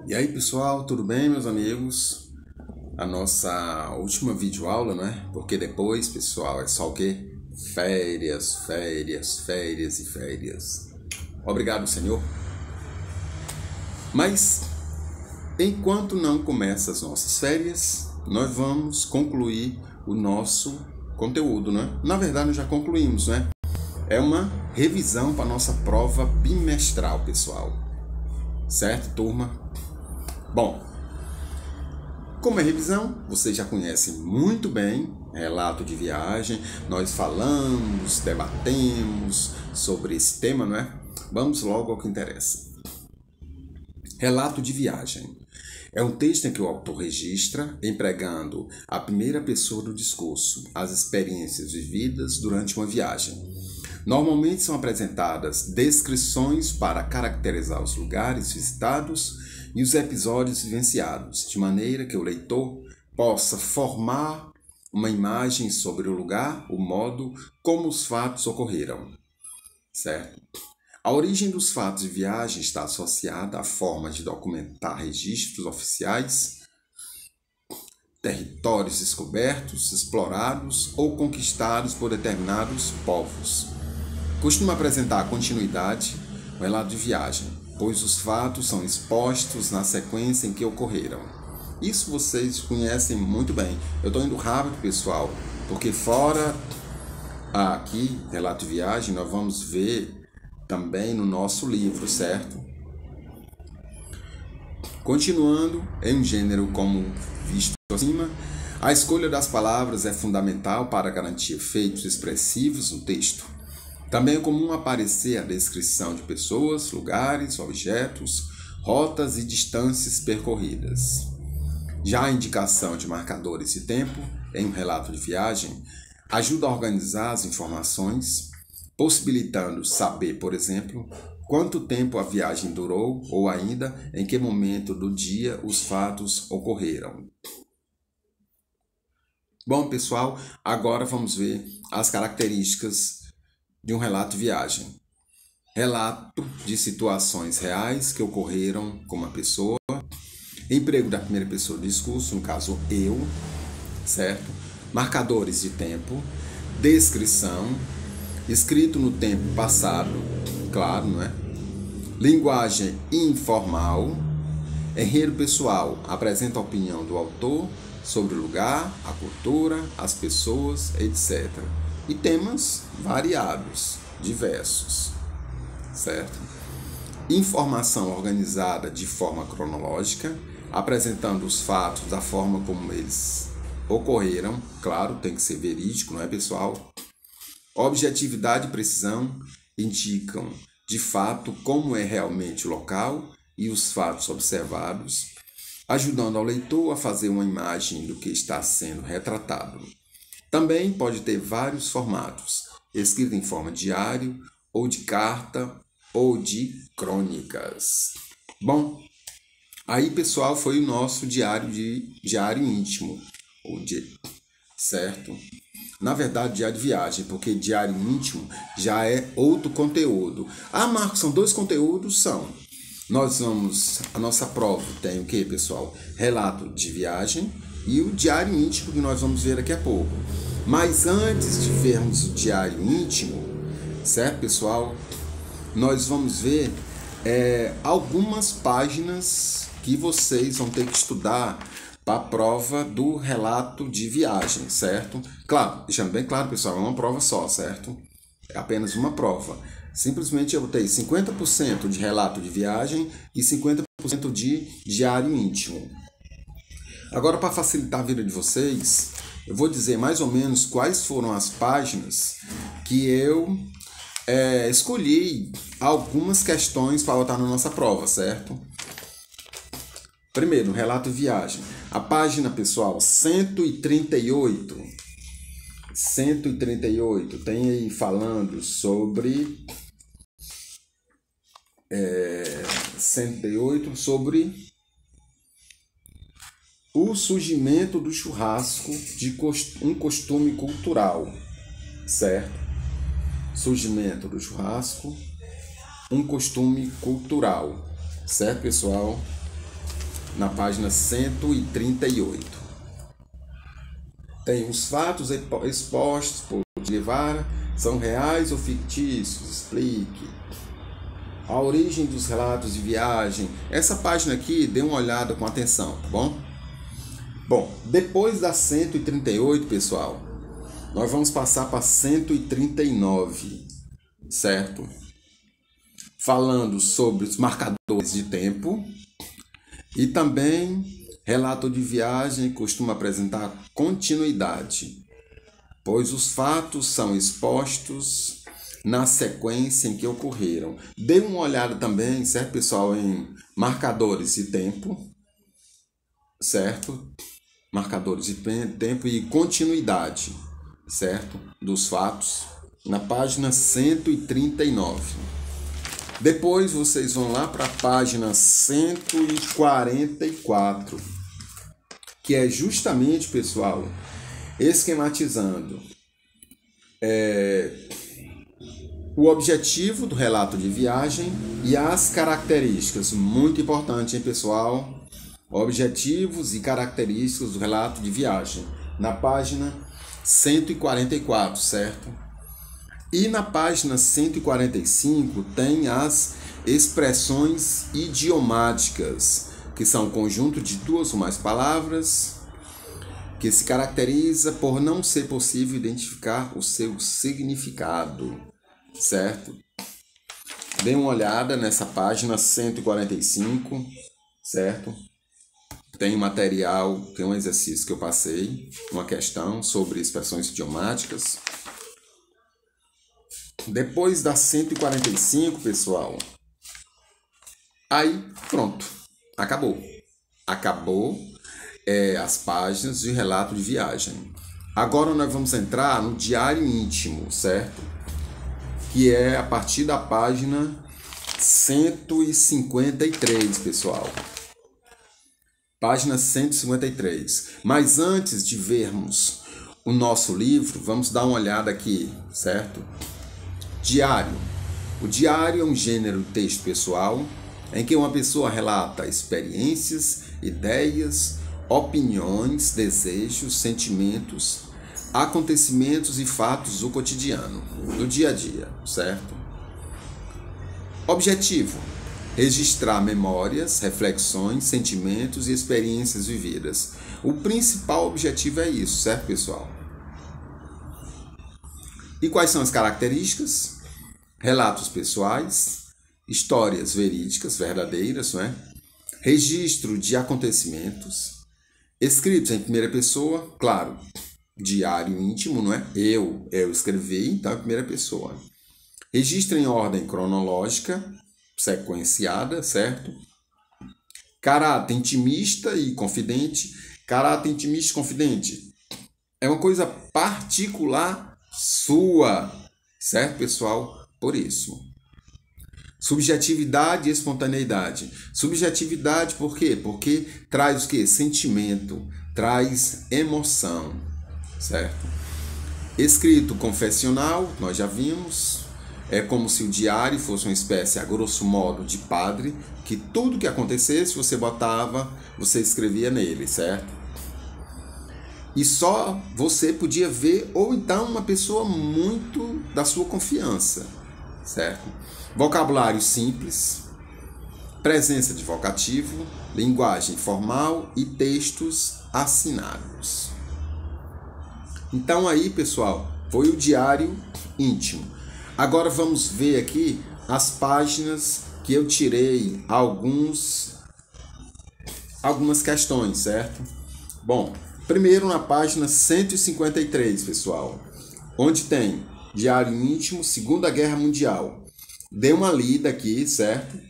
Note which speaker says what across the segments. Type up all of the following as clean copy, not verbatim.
Speaker 1: E aí pessoal, tudo bem meus amigos? A nossa última videoaula, né? Porque depois, pessoal, é só o quê? Férias, férias, férias e férias. Obrigado, Senhor. Mas, enquanto não começa as nossas férias, nós vamos concluir o nosso conteúdo, né? Na verdade, nós já concluímos, né? É uma revisão para a nossa prova bimestral, pessoal. Certo, turma? Bom, como é revisão, vocês já conhecem muito bem relato de viagem. Nós falamos, debatemos sobre esse tema, não é? Vamos logo ao que interessa. Relato de viagem. É um texto em que o autor registra, empregando a primeira pessoa do discurso, as experiências vividas durante uma viagem. Normalmente são apresentadas descrições para caracterizar os lugares visitados e os episódios vivenciados, de maneira que o leitor possa formar uma imagem sobre o lugar, o modo como os fatos ocorreram. Certo? A origem dos fatos de viagem está associada à forma de documentar registros oficiais, territórios descobertos, explorados ou conquistados por determinados povos. Costuma apresentar a continuidade, o relato de viagem, pois os fatos são expostos na sequência em que ocorreram. Isso vocês conhecem muito bem. Eu estou indo rápido, pessoal, porque fora aqui, relato de viagem, nós vamos ver também no nosso livro, certo? Continuando, em um gênero como visto acima, a escolha das palavras é fundamental para garantir efeitos expressivos no texto. Também é comum aparecer a descrição de pessoas, lugares, objetos, rotas e distâncias percorridas. Já a indicação de marcadores de tempo em um relato de viagem ajuda a organizar as informações, possibilitando saber, por exemplo, quanto tempo a viagem durou ou ainda em que momento do dia os fatos ocorreram. Bom, pessoal, agora vamos ver as características de um relato de viagem. Relato de situações reais que ocorreram com uma pessoa. Emprego da primeira pessoa do discurso, no caso eu, certo? Marcadores de tempo. Descrição. Escrito no tempo passado, claro, não é? Linguagem informal. Enredo pessoal. Apresenta a opinião do autor sobre o lugar, a cultura, as pessoas, etc. E temas variados, diversos, certo? Informação organizada de forma cronológica, apresentando os fatos da forma como eles ocorreram, claro, tem que ser verídico, não é, pessoal? Objetividade e precisão indicam, de fato, como é realmente o local e os fatos observados, ajudando ao leitor a fazer uma imagem do que está sendo retratado. Também pode ter vários formatos, escrito em forma de diário, ou de carta, ou de crônicas. Bom, aí, pessoal, foi o nosso diário íntimo, certo? Na verdade, diário de viagem, porque diário íntimo já é outro conteúdo. Ah, Marcos, são dois conteúdos? São. A nossa prova tem o que, pessoal? Relato de viagem e o diário íntimo que nós vamos ver daqui a pouco. Mas antes de vermos o diário íntimo, certo, pessoal? Nós vamos ver algumas páginas que vocês vão ter que estudar para a prova do relato de viagem, certo? Claro, deixando bem claro, pessoal, é uma prova só, certo? É apenas uma prova. Simplesmente eu botei 50% de relato de viagem e 50% de diário íntimo. Agora, para facilitar a vida de vocês, eu vou dizer mais ou menos quais foram as páginas que eu escolhi algumas questões para botar na nossa prova, certo? Primeiro, relato de viagem. A página, pessoal, 138. 138 tem aí falando sobre 108 sobre o surgimento do churrasco de um costume cultural, certo? Surgimento do churrasco, um costume cultural, certo, pessoal? na página 138. Tem os fatos expostos por Guevara são reais ou fictícios? Explique. A origem dos relatos de viagem. Essa página aqui, dê uma olhada com atenção, tá bom? Bom, depois da 138, pessoal, nós vamos passar para 139, certo? Falando sobre os marcadores de tempo e também relato de viagem costuma apresentar continuidade, pois os fatos são expostos na sequência em que ocorreram. Dê uma olhada também, certo, pessoal, em marcadores de tempo, certo? Marcadores de tempo e continuidade, certo? Dos fatos, na página 139. Depois vocês vão lá para a página 144, que é justamente, pessoal, esquematizando o objetivo do relato de viagem e as características. Muito importante, hein, pessoal? Objetivos e características do relato de viagem, na página 144, certo? E na página 145 tem as expressões idiomáticas, que são um conjunto de duas ou mais palavras, que se caracteriza por não ser possível identificar o seu significado, certo? Dê uma olhada nessa página 145, certo? Tem material, tem um exercício que eu passei, uma questão sobre expressões idiomáticas. Depois da 145, pessoal, aí pronto, acabou. Acabou as páginas de relato de viagem. Agora nós vamos entrar no diário íntimo, certo? Que é a partir da página 153, pessoal. Página 153. Mas antes de vermos o nosso livro, vamos dar uma olhada aqui, certo? Diário. O diário é um gênero de texto pessoal em que uma pessoa relata experiências, ideias, opiniões, desejos, sentimentos, acontecimentos e fatos do cotidiano, do dia a dia, certo? Objetivo: registrar memórias, reflexões, sentimentos e experiências vividas. O principal objetivo é isso, certo, pessoal? E quais são as características? Relatos pessoais, histórias verídicas, verdadeiras, não é? Registro de acontecimentos, escritos em primeira pessoa, claro, diário íntimo, não é? Eu escrevi, então é primeira pessoa. Registro em ordem cronológica, sequenciada, certo? Caráter intimista e confidente. Caráter intimista e confidente é uma coisa particular sua, certo, pessoal? Por isso. Subjetividade e espontaneidade. Subjetividade por quê? Porque traz o quê? Sentimento, traz emoção, certo? Escrito confessional, nós já vimos, é como se o diário fosse uma espécie, a grosso modo, de padre, que tudo que acontecesse você escrevia nele, certo? E só você podia ver, ou então uma pessoa muito da sua confiança, certo? Vocabulário simples, presença de vocativo, linguagem formal e textos assinados. Então aí, pessoal, foi o diário íntimo. Agora vamos ver aqui as páginas que eu tirei algumas questões, certo? Bom, primeiro na página 153, pessoal, onde tem diário íntimo, Segunda Guerra Mundial. Dê uma lida aqui, certo?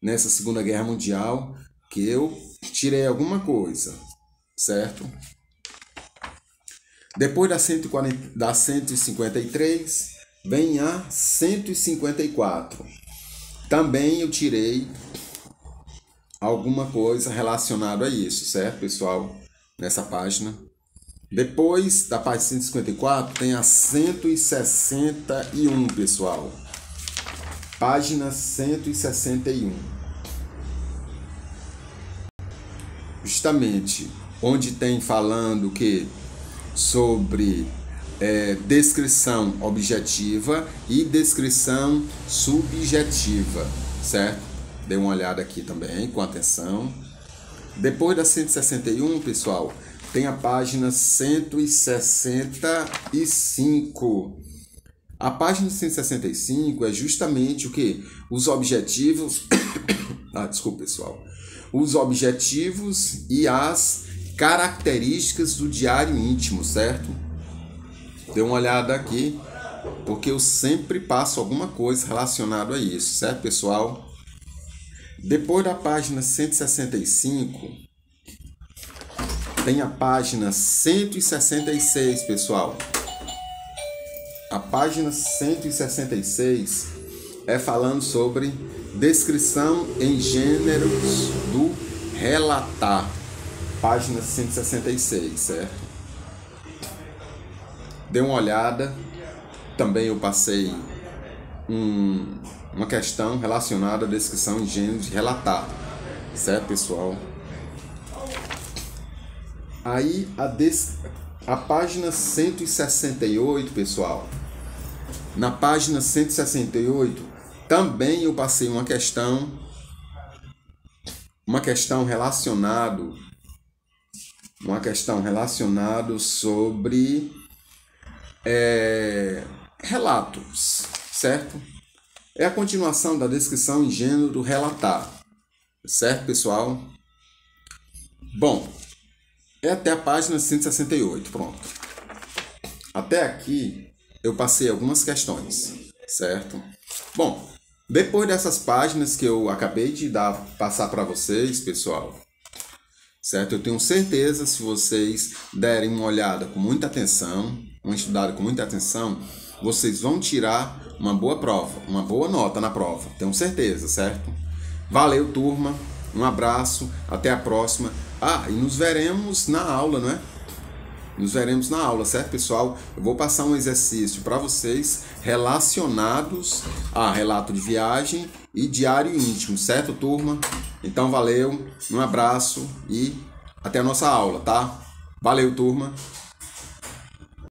Speaker 1: Nessa Segunda Guerra Mundial, que eu tirei alguma coisa, certo? Depois da 153, vem a 154. Também eu tirei alguma coisa relacionada a isso, certo, pessoal? Nessa página. Depois da página 154, tem a 161, pessoal. Página 161. justamente onde tem falando que sobre descrição objetiva e descrição subjetiva, certo? Dê uma olhada aqui também com atenção. Depois da 161, pessoal, tem a página 165. A página 165 é justamente o que? Os objetivos. Desculpa, pessoal. Os objetivos e as características do diário íntimo, certo? Dê uma olhada aqui, porque eu sempre passo alguma coisa relacionada a isso, certo, pessoal? Depois da página 165, tem a página 166, pessoal. A página 166 é falando sobre descrição em gêneros do relatar. Página 166, certo? Dê uma olhada. Também eu passei uma questão relacionada à descrição em gêneros de relatar, certo, pessoal? Aí a página 168, pessoal. Na página 168 também eu passei uma questão relacionada sobre relatos, certo? É a continuação da descrição em gênero do relatar, certo, pessoal? Bom, é até a página 168, pronto. Até aqui eu passei algumas questões, certo? Bom, depois dessas páginas que eu acabei de passar para vocês, pessoal, certo? Eu tenho certeza, se vocês derem uma olhada com muita atenção, uma estudada com muita atenção, vocês vão tirar uma boa prova, uma boa nota na prova, tenho certeza, certo? Valeu, turma, um abraço, até a próxima. E nos veremos na aula, não é? Nos veremos na aula, certo, pessoal? Eu vou passar um exercício para vocês relacionados a relato de viagem e diário íntimo, certo, turma? Então, valeu, um abraço e até a nossa aula, tá? Valeu, turma!